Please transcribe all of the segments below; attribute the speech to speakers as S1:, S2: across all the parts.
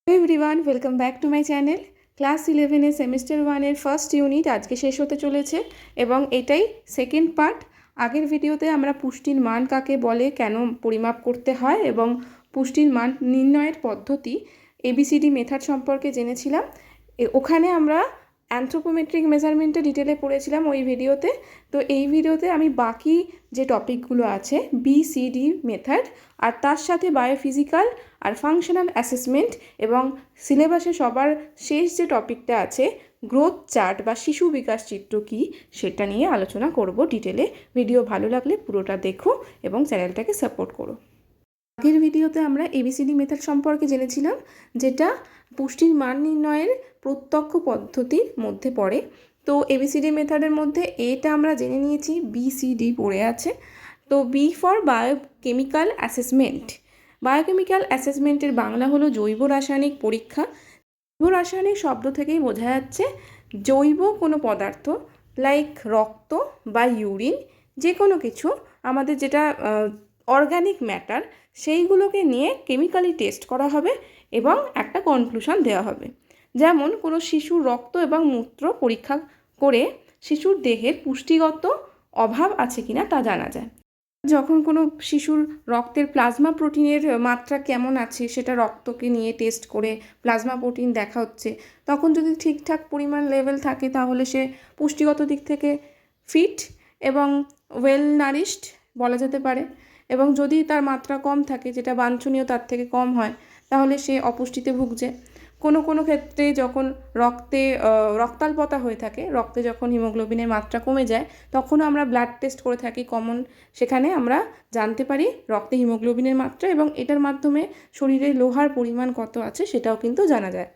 S1: Hello everyone, welcome back to my channel. Class 11 semester 1 first unit आज के शेष होते चलेছে এবং এটাই সেকেন্ড পার্ট। আগের ভিডিওতে আমরা পুষ্টির মান কাকে বলে, কেন পরিমাপ করতে হয় এবং পুষ্টির মান নির্ণয়ের পদ্ধতি ABCD মেথড সম্পর্কে জেনেছিলাম। ওখানে আমরা অ্যানথ্রোপোমেট্রিক মেজারমেন্টে ডিটেলে পড়েছিলাম ওই ভিডিওতে। তো এই ভিডিওতে আমি বাকি যে টপিকগুলো আছে BCD মেথড আর তার সাথে বায়োফিজিক্যাল আর ফাংশনাল অ্যাসেসমেন্ট এবং সিলেবাসে সবার শেষ যে টপিকটা আছে গ্রোথ চার্ট বা শিশু বিকাশ চিত্র কী সেটা নিয়ে আলোচনা করব ডিটেলে। ভিডিও ভালো লাগলে পুরোটা দেখো এবং চ্যানেলটাকে সাপোর্ট করো। আগের ভিডিওতে আমরা ABCD মেথড সম্পর্কে জেনেছিলাম, যেটা পুষ্টির মান নির্ণয়ের প্রত্যক্ষ পদ্ধতির মধ্যে পড়ে। তো ABCD মেথডের মধ্যে এটা আমরা জেনে নিয়েছি, BCD পড়ে আছে। তো B for biochemical assessment. Biochemical অ্যাসেসমেন্টের বাংলা হলো জৈব রাসায়নিক পরীক্ষা। জৈব রাসায়নিক শব্দ থেকেই বোঝা যাচ্ছে জৈব কোনো পদার্থ লাইক রক্ত বা ইউরিন, যে কোনো কিছু আমাদের যেটা অর্গানিক ম্যাটার সেইগুলোকে নিয়ে কেমিক্যালি টেস্ট করা হবে এবং একটা কনক্লুশন দেওয়া হবে। যেমন কোনো শিশুর রক্ত এবং মূত্র পরীক্ষা করে শিশুর দেহের পুষ্টিগত অভাব আছে কিনা তা জানা যায়। যখন কোনো শিশুর রক্তের প্লাজমা প্রোটিনের মাত্রা কেমন আছে সেটা রক্তকে নিয়ে টেস্ট করে প্লাজমা প্রোটিন দেখা হচ্ছে, তখন যদি ঠিকঠাক পরিমাণ লেভেল থাকে তাহলে সে পুষ্টিগত দিক থেকে ফিট এবং ওয়েল নারিশড বলা যেতে পারে। এবং যদি তার মাত্রা কম থাকে, যেটা বাঞ্ছনীয় তার থেকে কম হয়, তাহলে সে অপুষ্টিতে ভুগছে। কোনো কোনো ক্ষেত্রে যখন রক্তে রক্তাল্পতা হয়ে থাকে, রক্তে যখন হিমোগ্লোবিনের মাত্রা কমে যায়, তখনও আমরা ব্লাড টেস্ট করে থাকি কমন। সেখানে আমরা জানতে পারি রক্তে হিমোগ্লোবিনের মাত্রা এবং এটার মাধ্যমে শরীরে লোহার পরিমাণ কত আছে সেটাও কিন্তু জানা যায়।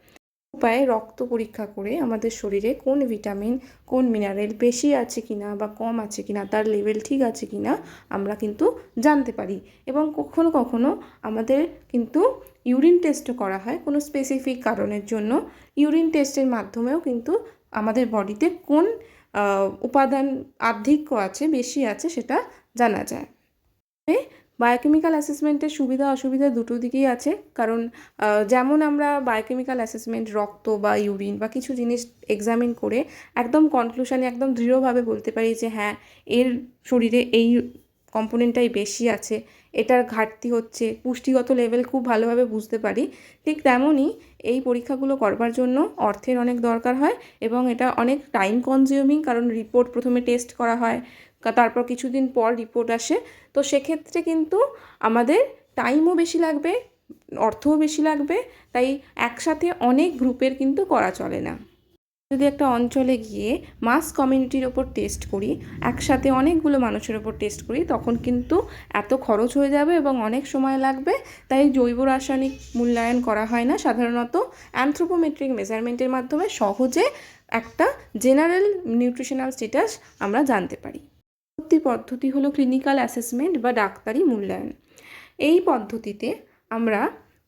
S1: উপায়ে রক্ত পরীক্ষা করে আমাদের শরীরে কোন ভিটামিন কোন মিনারেল বেশি আছে কিনা বা কম আছে কিনা, তার লেভেল ঠিক আছে কিনা আমরা কিন্তু জানতে পারি। এবং কখনো কখনো আমাদের কিন্তু ইউরিন টেস্টও করা হয় কোনো স্পেসিফিক কারণের জন্য। ইউরিন টেস্টের মাধ্যমেও কিন্তু আমাদের বডিতে কোন উপাদান আধিক্য আছে, বেশি আছে সেটা জানা যায়। বায়োকেমিক্যাল অ্যাসেসমেন্টের সুবিধা অসুবিধা দুটো দিকেই আছে। কারণ যেমন আমরা বায়োকেমিক্যাল অ্যাসেসমেন্ট রক্ত বা ইউরিন বা কিছু জিনিস এক্সামিন করে একদম কনক্লুশনে একদম দৃঢ়ভাবে বলতে পারি যে হ্যাঁ, এর শরীরে এই কম্পোনেন্টটাই বেশি আছে, এটার ঘাটতি হচ্ছে, পুষ্টিগত লেভেল খুব ভালোভাবে বুঝতে পারি। ঠিক তেমনই এই পরীক্ষাগুলো করবার জন্য অর্থের অনেক দরকার হয় এবং এটা অনেক টাইম কনজিউমিং, কারণ রিপোর্ট প্রথমে টেস্ট করা হয়, তারপর কিছুদিন পর রিপোর্ট আসে। তো সেক্ষেত্রে কিন্তু আমাদের টাইমও বেশি লাগবে, অর্থও বেশি লাগবে। তাই একসাথে অনেক গ্রুপের কিন্তু করা চলে না। যদি একটা অঞ্চলে গিয়ে মাস কমিউনিটির ওপর টেস্ট করি, একসাথে অনেকগুলো মানুষের ওপর টেস্ট করি, তখন কিন্তু এত খরচ হয়ে যাবে এবং অনেক সময় লাগবে। তাই জৈব রাসায়নিক মূল্যায়ন করা হয় না, সাধারণত অ্যানথ্রোপোমেট্রিক মেজারমেন্টের মাধ্যমে সহজে একটা জেনারেল নিউট্রিশনাল স্ট্যাটাস আমরা জানতে পারি। পরবর্তী পদ্ধতি হলো ক্লিনিক্যাল অ্যাসেসমেন্ট বা ডাক্তারি মূল্যায়ন। এই পদ্ধতিতে আমরা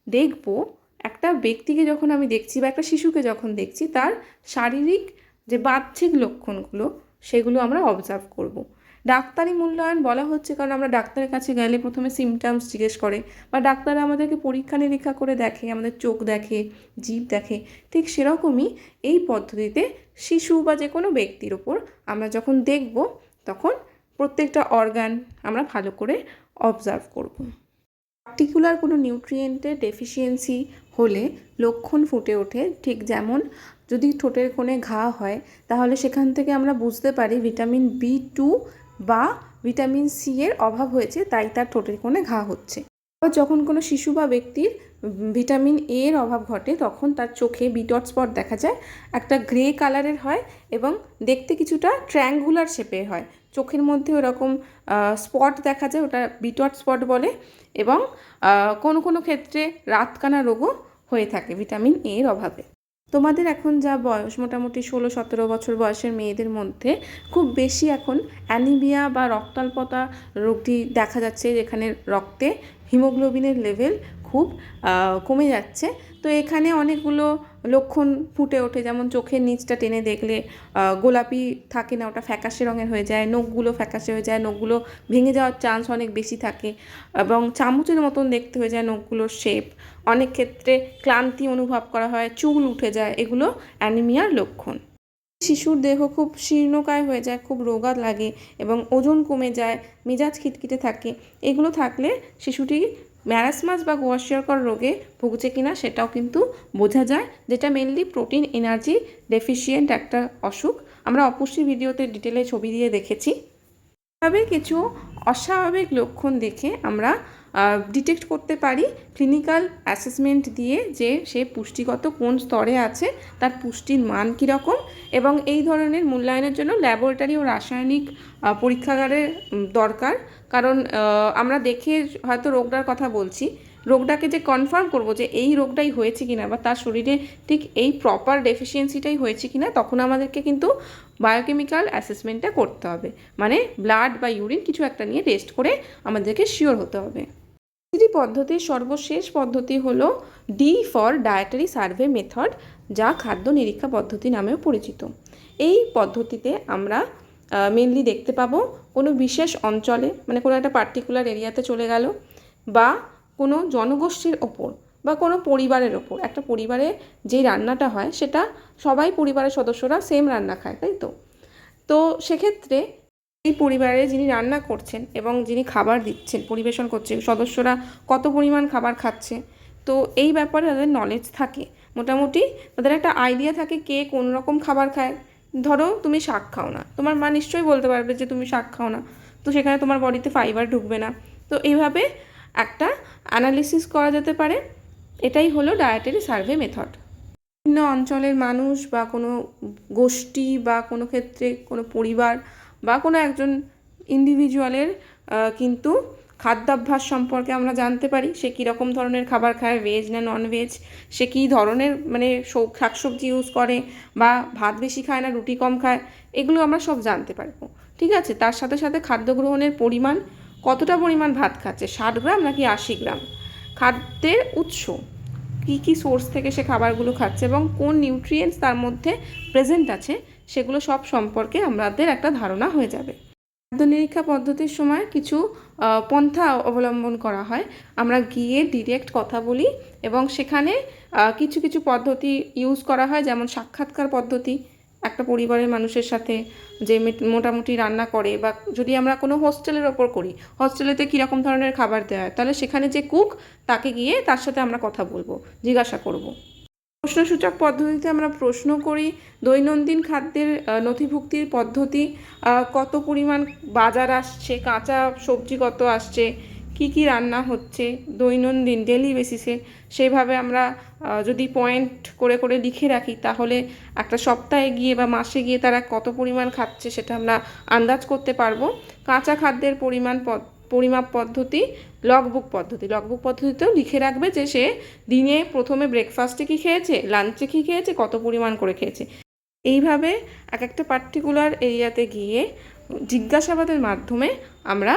S1: দেখব একটা ব্যক্তিকে যখন আমি দেখছি বা একটা শিশুকে যখন দেখছি, তার শারীরিক যে বাহ্যিক লক্ষণগুলো সেগুলো আমরা অবজার্ভ করব। ডাক্তারি মূল্যায়ন বলা হচ্ছে কারণ আমরা ডাক্তারের কাছে গেলে প্রথমে সিমটমস জিজ্ঞেস করে বা ডাক্তাররা আমাদেরকে পরীক্ষা নিরীক্ষা করে দেখে, আমাদের চোখ দেখে, জিভ দেখে। ঠিক সেরকমই এই পদ্ধতিতে শিশু বা যে কোনো ব্যক্তির ওপর আমরা যখন দেখব, তখন প্রত্যেকটা অর্গান আমরা ভালো করে অবজার্ভ করব। পার্টিকুলার কোনো নিউট্রিয়েন্টের ডেফিসিয়েন্সি হলে লক্ষণ ফুটে ওঠে। ঠিক যেমন যদি ঠোঁটের কোণে ঘা হয়, তাহলে সেখান থেকে আমরা বুঝতে পারি ভিটামিন B2 বা ভিটামিন সি এর অভাব হয়েছে, তাই তার ঠোঁটের কোণে ঘা হচ্ছে। আবার যখন কোনো শিশু বা ব্যক্তির ভিটামিন A এর অভাব ঘটে, তখন তার চোখে বিটট স্পট দেখা যায়, একটা গ্রে কালারের হয় এবং দেখতে কিছুটা ট্রায়াঙ্গুলার শেপে হয়। চোখের মধ্যে ওরকম স্পট দেখা যায়, ওটা বিটট স্পট বলে। এবং কোনো কোনো ক্ষেত্রে রাতকানা রোগও হয়ে থাকে ভিটামিন A এর অভাবে। তোমাদের এখন যা বয়স, মোটামুটি 16-17 বছর বয়সের মেয়েদের মধ্যে খুব বেশি এখন অ্যানিমিয়া বা রক্তাল্পতা রোগটি দেখা যাচ্ছে, যেখানে রক্তে হিমোগ্লোবিনের লেভেল খুব কমে যাচ্ছে। তো এখানে অনেকগুলো লক্ষণ ফুটে ওঠে, যেমন চোখের নিচটা টেনে দেখলে গোলাপি থাকে না, ওটা ফ্যাকাশে রঙের হয়ে যায়, নখগুলো ফ্যাকাশে হয়ে যায়, নখগুলো ভেঙে যাওয়ার চান্স অনেক বেশি থাকে এবং চামচের মতন দেখতে হয়ে যায় নখগুলোর শেপ। অনেক ক্ষেত্রে ক্লান্তি অনুভব করা হয়, চুল উঠে যায়, এগুলো অ্যানিমিয়ার লক্ষণ। শিশুর দেহ খুব শীর্ণকায় হয়ে যায়, খুব রোগা লাগে এবং ওজন কমে যায়, মেজাজ খিটখিটে থাকে। এগুলো থাকলে শিশুটি ম্যারাসমাস বা কোয়াশিয়রকর রোগে ভুগছে কিনা সেটাও কিন্তু বোঝা যায়, যেটা মেনলি প্রোটিন এনার্জি ডেফিসিয়েন্ট একটা অসুখ। আমরা অপুষ্টি ভিডিওতে ডিটেলে ছবি দিয়ে দেখেছি। তবে কিছু অস্বাভাবিক লক্ষণ দেখে আমরা ডিটেক্ট করতে পারি ক্লিনিক্যাল অ্যাসেসমেন্ট দিয়ে যে সে পুষ্টিগত কোন স্তরে আছে, তার পুষ্টির মান কীরকম, এবং এই ধরনের মূল্যায়নের জন্য ল্যাবরেটরি ও রাসায়নিক পরীক্ষাগারের দরকার। কারণ আমরা দেখে হয়তো রোগটার কথা বলছি, রোগটাকে যে কনফার্ম করব যে এই রোগটাই হয়েছে কিনা বা তার শরীরে ঠিক এই প্রপার ডেফিসিয়েন্সিটাই হয়েছে কিনা, তখন আমাদেরকে কিন্তু বায়োকেমিক্যাল অ্যাসেসমেন্টটা করতে হবে, মানে ব্লাড বা ইউরিন কিছু একটা নিয়ে টেস্ট করে আমাদেরকে শিওর হতে হবে। পদ্ধতির সর্বশেষ পদ্ধতি হলো D for dietary survey method, যা খাদ্য নিরীক্ষা পদ্ধতি নামেও পরিচিত। এই পদ্ধতিতে আমরা মেনলি দেখতে পাবো কোনো বিশেষ অঞ্চলে, মানে কোনো একটা পার্টিকুলার এরিয়াতে চলে গেল, বা কোনো জনগোষ্ঠীর ওপর বা কোনো পরিবারের ওপর। একটা পরিবারে যেই রান্নাটা হয় সেটা সবাই পরিবারের সদস্যরা সেম রান্না খায়, তাই তো? তো সেক্ষেত্রে এই পরিবারে যিনি রান্না করছেন এবং যিনি খাবার দিচ্ছেন, পরিবেশন করছে, সদস্যরা কত পরিমাণ খাবার খাচ্ছে, তো এই ব্যাপারে তাদের নলেজ থাকে, মোটামুটি তাদের একটা আইডিয়া থাকে কে কোন রকম খাবার খায়। ধরো তুমি শাক খাও না, তোমার মা নিশ্চয়ই বলতে পারবে যে তুমি শাক খাও না, তো সেখানে তোমার বডিতে ফাইবার ঢুকবে না। তো এইভাবে একটা অ্যানালিসিস করা যেতে পারে। এটাই হলো ডায়েটারি সার্ভে মেথড। বিভিন্ন অঞ্চলের মানুষ বা কোনো গোষ্ঠী বা কোনো ক্ষেত্রে কোনো পরিবার বা কোনো একজন ইন্ডিভিজুয়ালের কিন্তু খাদ্যাভ্যাস সম্পর্কে আমরা জানতে পারি, সে কীরকম ধরনের খাবার খায়, ভেজ না নন ভেজ, সে কী ধরনের মানে শাকসবজি ইউজ করে, বা ভাত বেশি খায় না রুটি কম খায়, এগুলো আমরা সব জানতে পারবো। ঠিক আছে, তার সাথে সাথে খাদ্য গ্রহণের পরিমাণ, কতটা পরিমাণ ভাত খাচ্ছে, 60 গ্রাম নাকি 80 গ্রাম, খাদ্যের উৎস, কী কী সোর্স থেকে সে খাবারগুলো খাচ্ছে এবং কোন নিউট্রিয়েন্টস তার মধ্যে প্রেজেন্ট আছে, সেগুলো সব সম্পর্কে আমাদের একটা ধারণা হয়ে যাবে। খাদ্য নিরীক্ষা পদ্ধতির সময় কিছু পন্থা অবলম্বন করা হয়। আমরা গিয়ে ডিরেক্ট কথা বলি এবং সেখানে কিছু কিছু পদ্ধতি ইউজ করা হয়, যেমন সাক্ষাৎকার পদ্ধতি। একটা পরিবারের মানুষের সাথে যে মোটামুটি রান্না করে, বা যদি আমরা কোনো হোস্টেলের ওপর করি, হোস্টেলেতে কীরকম ধরনের খাবার দেওয়া হয়, তাহলে সেখানে যে কুক তাকে গিয়ে তার সাথে আমরা কথা বলবো, জিজ্ঞাসা করব। প্রশ্নসূচক পদ্ধতিতে আমরা প্রশ্ন করি দৈনন্দিন খাদ্যের নথিভুক্তির পদ্ধতি, কত পরিমাণ বাজার আসছে, কাঁচা সবজি কত আসছে, কি কি রান্না হচ্ছে দৈনন্দিন ডেলি বেসিসে, সেইভাবে আমরা যদি পয়েন্ট করে করে লিখে রাখি, তাহলে একটা সপ্তাহে গিয়ে বা মাসে গিয়ে তারা কত পরিমাণ খাচ্ছে সেটা আমরা আন্দাজ করতে পারবো। কাঁচা খাদ্যের পরিমাপ পদ্ধতি লগবুক পদ্ধতিতেও লিখে রাখবে যে সে দিনে প্রথমে ব্রেকফাস্টে কী খেয়েছে, লাঞ্চে কী খেয়েছে, কত পরিমাণ করে খেয়েছে। এইভাবে এক একটা পার্টিকুলার এরিয়াতে গিয়ে জিজ্ঞাসাবাদের মাধ্যমে আমরা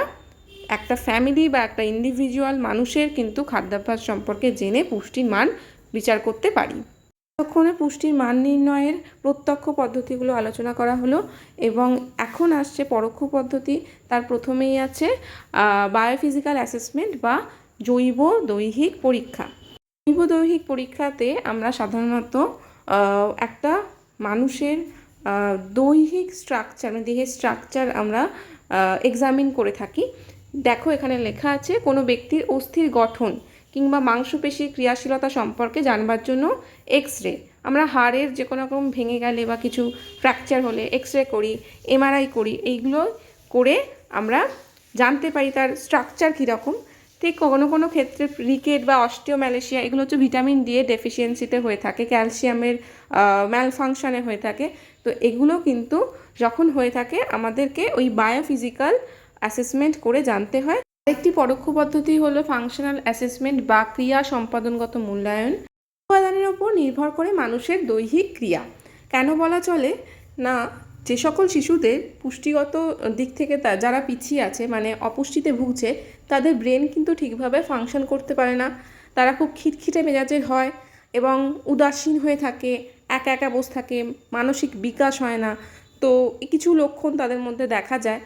S1: একটা ফ্যামিলি বা একটা ইন্ডিভিজুয়াল মানুষের কিন্তু খাদ্যাভ্যাস সম্পর্কে জেনে পুষ্টির মান বিচার করতে পারি। ততক্ষণে পুষ্টির মান নির্ণয়ের প্রত্যক্ষ পদ্ধতিগুলো আলোচনা করা হলো, এবং এখন আসছে পরোক্ষ পদ্ধতি। তার প্রথমেই আছে বায়োফিজিক্যাল অ্যাসেসমেন্ট বা জৈব দৈহিক পরীক্ষা। জৈব দৈহিক পরীক্ষাতে আমরা সাধারণত একটা মানুষের দৈহিক স্ট্রাকচার, মানে দেহের স্ট্রাকচার আমরা এক্সামিন করে থাকি। দেখো এখানে লেখা আছে কোনো ব্যক্তির অস্থির গঠন কিংবা মাংসপেশির ক্রিয়াশীলতা সম্পর্কে জানবার জন্য এক্স রে, আমরা হাড়ের যে কোনো রকম ভেঙে গেলে বা কিছু ফ্র্যাকচার হলে এক্স রে করি, এমআরআই করি, এইগুলো করে আমরা জানতে পারি তার স্ট্রাকচার কীরকম। ঠিক কোনো কোনো ক্ষেত্রে রিকেট বা অস্টিওম্যালেশিয়া, এগুলো হচ্ছে ভিটামিন ডি এর ডেফিসিয়েন্সিতে হয়ে থাকে, ক্যালসিয়ামের ম্যালফাংশনে হয়ে থাকে। তো এগুলো কিন্তু যখন হয়ে থাকে আমাদেরকে ওই বায়োফিজিক্যাল অ্যাসেসমেন্ট করে জানতে হয়। আরেকটি পরোক্ষ পদ্ধতি হলো ফাংশনাল অ্যাসেসমেন্ট বা ক্রিয়া সম্পাদনগত মূল্যায়ন। উপাদানের ওপর নির্ভর করে মানুষের দৈহিক ক্রিয়া। কেন বলা চলে না, যে সকল শিশুদের পুষ্টিগত দিক থেকে যারা পিছিয়ে আছে, মানে অপুষ্টিতে ভুগছে, তাদের ব্রেন কিন্তু ঠিকভাবে ফাংশন করতে পারে না, তারা খুব খিটখিটে মেজাজের হয় এবং উদাসীন হয়ে থাকে, একা একা বসে থাকে, মানসিক বিকাশ হয় না। তো কিছু লক্ষণ তাদের মধ্যে দেখা যায়,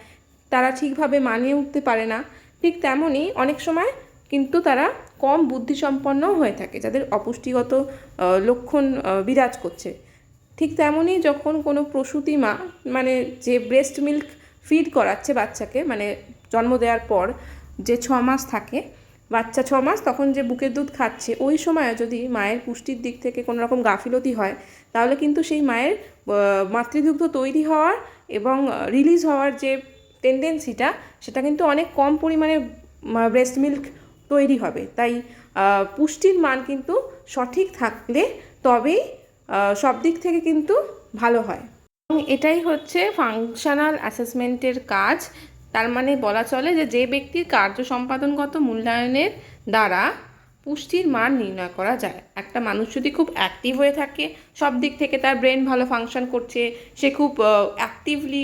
S1: তারা ঠিকভাবে মানিয়ে উঠতে পারে না। ঠিক তেমনই অনেক সময় কিন্তু তারা কম বুদ্ধিসম্পন্নও হয়ে থাকে, যাদের অপুষ্টিগত লক্ষণ বিরাজ করছে। ঠিক তেমনই যখন কোনো প্রসূতি মা, মানে যে ব্রেস্ট মিল্ক ফিড করাচ্ছে বাচ্চাকে, মানে জন্ম দেওয়ার পর যে 6 মাস থাকে বাচ্চা, 6 মাস তখন যে বুকের দুধ খাচ্ছে, ওই সময় যদি মায়ের পুষ্টির দিক থেকে কোনো রকম গাফিলতি হয়, তাহলে কিন্তু সেই মায়ের মাতৃদুগ্ধ তৈরি হওয়ার এবং রিলিজ হওয়ার যে টেন্ডেন্সিটা, সেটা কিন্তু অনেক কম পরিমাণে ব্রেস্ট মিল্ক তৈরি হবে। তাই পুষ্টির মান কিন্তু সঠিক থাকলে তবেই সব দিক থেকে কিন্তু ভালো হয়। এবং এটাই হচ্ছে ফাংশনাল অ্যাসেসমেন্টের কাজ। তার মানে বলা চলে যে যে ব্যক্তির কার্য সম্পাদনগত মূল্যায়নের দ্বারা পুষ্টির মান নির্ণয় করা যায়। একটা মানুষ যদি খুব অ্যাক্টিভ হয়ে থাকে, সব দিক থেকে তার ব্রেন ভালো ফাংশন করছে, সে খুব অ্যাক্টিভলি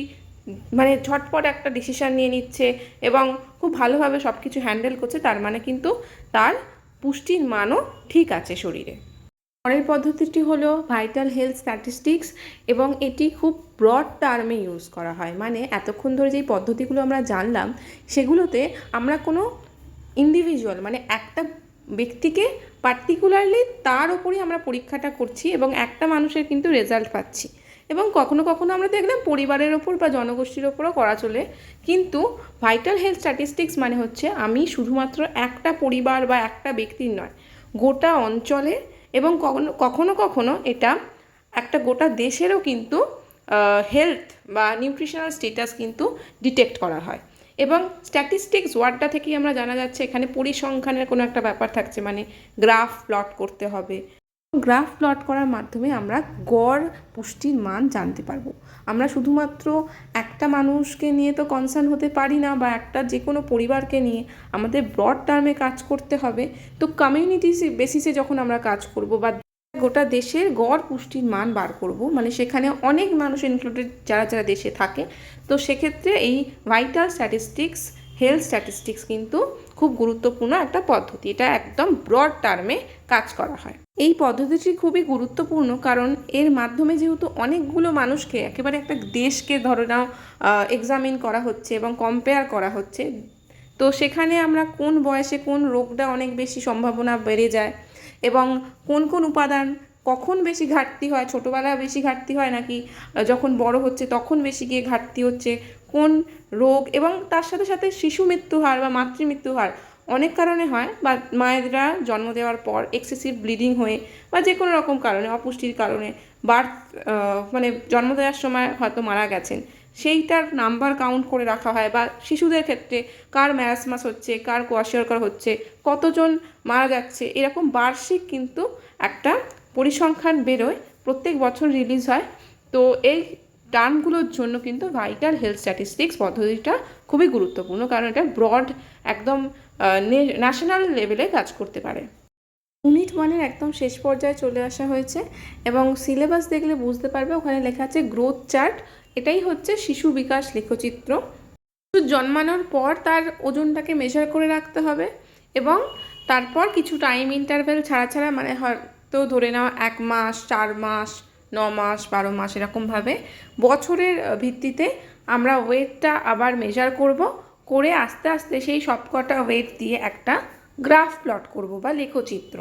S1: মানে ঝটপট একটা ডিসিশান নিয়ে নিচ্ছে এবং খুব ভালোভাবে সব কিছু হ্যান্ডেল করছে, তার মানে কিন্তু তার পুষ্টির মানও ঠিক আছে শরীরে। পরের পদ্ধতিটি হলো ভাইটাল হেলথ স্ট্যাটিস্টিক্স, এবং এটি খুব ব্রড টার্মে ইউজ করা হয়। মানে এতক্ষণ ধরে যেই পদ্ধতিগুলো আমরা জানলাম, সেগুলোতে আমরা কোনো ইন্ডিভিজুয়াল মানে একটা ব্যক্তিকে পার্টিকুলারলি তার ওপরই আমরা পরীক্ষাটা করছি এবং একটা মানুষের কিন্তু রেজাল্ট পাচ্ছি। এবং কখনো কখনো আমরা দেখলাম পরিবারের ওপর বা জনগোষ্ঠীর ওপরও করা চলে। কিন্তু ভাইটাল হেলথ স্ট্যাটিস্টিক্স মানে হচ্ছে আমি শুধুমাত্র একটা পরিবার বা একটা ব্যক্তির নয়, গোটা অঞ্চলে এবং কখনো কখনো এটা একটা গোটা দেশেরও কিন্তু হেলথ বা নিউট্রিশনাল স্টেটাস কিন্তু ডিটেক্ট করা হয়। এবং স্ট্যাটিস্টিক্স ওয়ার্ডটা থেকেই আমরা জানা যাচ্ছে এখানে পরিসংখ্যানের কোনো একটা ব্যাপার থাকছে, মানে গ্রাফ প্লট করতে হবে। গ্রাফ প্লট করার মাধ্যমে আমরা গড় পুষ্টির মান জানতে পারবো। আমরা শুধুমাত্র একটা মানুষকে নিয়ে তো কনসার্ন হতে পারি না, বা একটা যে কোনো পরিবারকে নিয়ে আমাদের ব্রড টার্মে কাজ করতে হবে। তো কমিউনিটি বেসিসে যখন আমরা কাজ করব বা গোটা দেশের গড় পুষ্টির মান বার করব, মানে সেখানে অনেক মানুষ ইনক্লুডেড যারা যারা দেশে থাকে, তো সেক্ষেত্রে এই ভাইটাল স্ট্যাটিস্টিক্স হেলথ স্ট্যাটিস্টিক্স কিন্তু খুব গুরুত্বপূর্ণ একটা পদ্ধতি। এটা একদম ব্রড টার্মে কাজ করা হয়। এই পদ্ধতিটি খুবই গুরুত্বপূর্ণ, কারণ এর মাধ্যমে যেহেতু অনেকগুলো মানুষকে, একেবারে একটা দেশকে ধরে নাও এক্সামিন করা হচ্ছে এবং কম্পেয়ার করা হচ্ছে, তো সেখানে আমরা কোন বয়সে কোন রোগটা অনেক বেশি সম্ভাবনা বেড়ে যায় এবং কোন কোন উপাদান কখন বেশি ঘাটতি হয়, ছোটোবেলায় বেশি ঘাটতি হয় নাকি যখন বড় হচ্ছে তখন বেশি গিয়ে ঘাটতি হচ্ছে, কোন রোগ, এবং তার সাথে সাথে শিশু মৃত্যু হার বা মাতৃমৃত্যু হার অনেক কারণে হয়, বা মায়েরা জন্ম দেওয়ার পর এক্সেসিভ ব্লিডিং হয়ে বা যে কোনো রকম কারণে, অপুষ্টির কারণে বার্থ মানে জন্ম দেওয়ার সময় হয়তো মারা গেছেন, সেইটার নাম্বার কাউন্ট করে রাখা হয়। বা শিশুদের ক্ষেত্রে কার ম্যারাসমাস হচ্ছে, কার কোয়াশিয়রকর হচ্ছে, কতজন মারা যাচ্ছে, এরকম বার্ষিক কিন্তু একটা পরিসংখ্যান বেরোয়, প্রত্যেক বছর রিলিজ হয়। তো এই টার্মগুলোর জন্য কিন্তু ভাইটাল হেলথ স্ট্যাটিস্টিক্স পদ্ধতিটা খুবই গুরুত্বপূর্ণ, কারণ এটা ব্রড একদম ন্যাশনাল লেভেলে কাজ করতে পারে। ইউনিট 1-এর একদম শেষ পর্যায়ে চলে আসা হয়েছে এবং সিলেবাস দেখলে বুঝতে পারবে ওখানে লেখা আছে গ্রোথ চার্ট। এটাই হচ্ছে শিশু বিকাশ লেখচিত্র। শিশু জন্মানোর পর তার ওজনটাকে মেজার করে রাখতে হবে এবং তারপর কিছু টাইম ইন্টারভ্যাল ছাড়া ছাড়া, মানে হয়তো ধরে নাও 1 মাস, 4 মাস, 9 মাস, 12 মাস, এরকমভাবে বছরের ভিত্তিতে আমরা ওয়েটটা আবার মেজার করব, করে আস্তে আস্তে সেই সবকটা ওয়েট দিয়ে একটা গ্রাফ প্লট করব বা লেখচিত্র।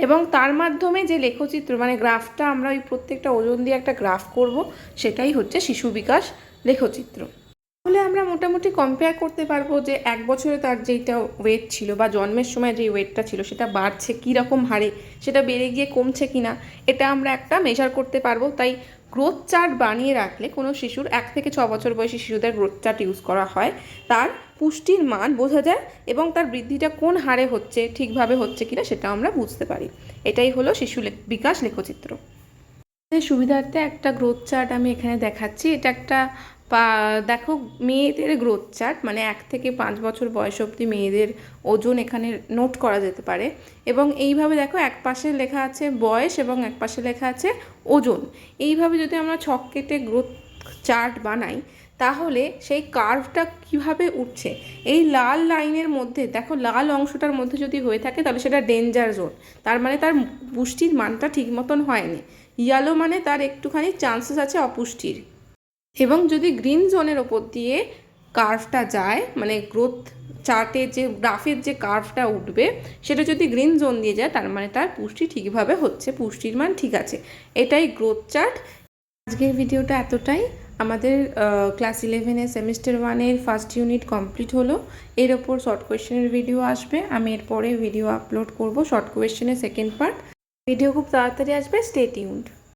S1: এবং তার মাধ্যমে যে লেখচিত্র মানে গ্রাফটা, আমরা ওই প্রত্যেকটা ওজন দিয়ে একটা গ্রাফ করব, সেটাই হচ্ছে শিশু বিকাশ লেখচিত্র। তাহলে আমরা মোটামুটি কম্পেয়ার করতে পারবো যে 1 বছরে তার যেইটা ওয়েট ছিল বা জন্মের সময় যেই ওয়েটটা ছিল সেটা বাড়ছে কীরকম হারে, সেটা বেড়ে গিয়ে কমছে কিনা, এটা আমরা একটা মেজার করতে পারবো। তাই গ্রোথ চার্ট বানিয়ে রাখলে কোনো শিশুর 1 থেকে 6 বছর বয়সী শিশুদের গ্রোথ চার্ট ইউজ করা হয়, তার পুষ্টির মান বোঝা যায় এবং তার বৃদ্ধিটা কোন হারে হচ্ছে, ঠিকভাবে হচ্ছে কিনা সেটা আমরা বুঝতে পারি। এটাই হলো শিশু বিকাশ লেখচিত্র। সুবিধার্থে একটা গ্রোথ চার্ট আমি এখানে দেখাচ্ছি। এটা একটা দেখো মেয়েদের গ্রোথ চার্ট, মানে 1 থেকে 5 বছর বয়স অবধি মেয়েদের ওজন এখানে নোট করা যেতে পারে। এবং এইভাবে দেখো এক পাশে লেখা আছে বয়স এবং এক পাশে লেখা আছে ওজন। এইভাবে যদি আমরা ছক কেটে গ্রোথ চার্ট বানাই, তাহলে সেই কার্ভটা কিভাবে উঠছে, এই লাল লাইনের মধ্যে দেখো, লাল অংশটার মধ্যে যদি হয়ে থাকে তাহলে সেটা ডেঞ্জার জোন, তার মানে তার পুষ্টির মানটা ঠিক মতন হয়নি। ইয়েলো মানে তার একটুখানি চান্সেস আছে অপুষ্টির। এবং যদি গ্রিন জোনের ওপর দিয়ে কার্ভটা যায়, মানে গ্রোথ চার্টের যে গ্রাফের যে কার্ভটা উঠবে সেটা যদি গ্রিন জোন দিয়ে যায়, তার মানে তার পুষ্টি ঠিকভাবে হচ্ছে, পুষ্টির মান ঠিক আছে। এটাই গ্রোথ চার্ট। আজকের ভিডিওটা এতটাই। আমাদের ক্লাস 11-এর সেমিস্টার 1-এর ফার্স্ট ইউনিট কমপ্লিট হলো। এর ওপর শর্ট কোয়েশ্চেনের ভিডিও আসবে, আমি এরপরে ভিডিও আপলোড করব শর্ট কোয়েশ্চেনের সেকেন্ড পার্ট। ভিডিও খুব তাড়াতাড়ি আসবে, স্টে টিউনড।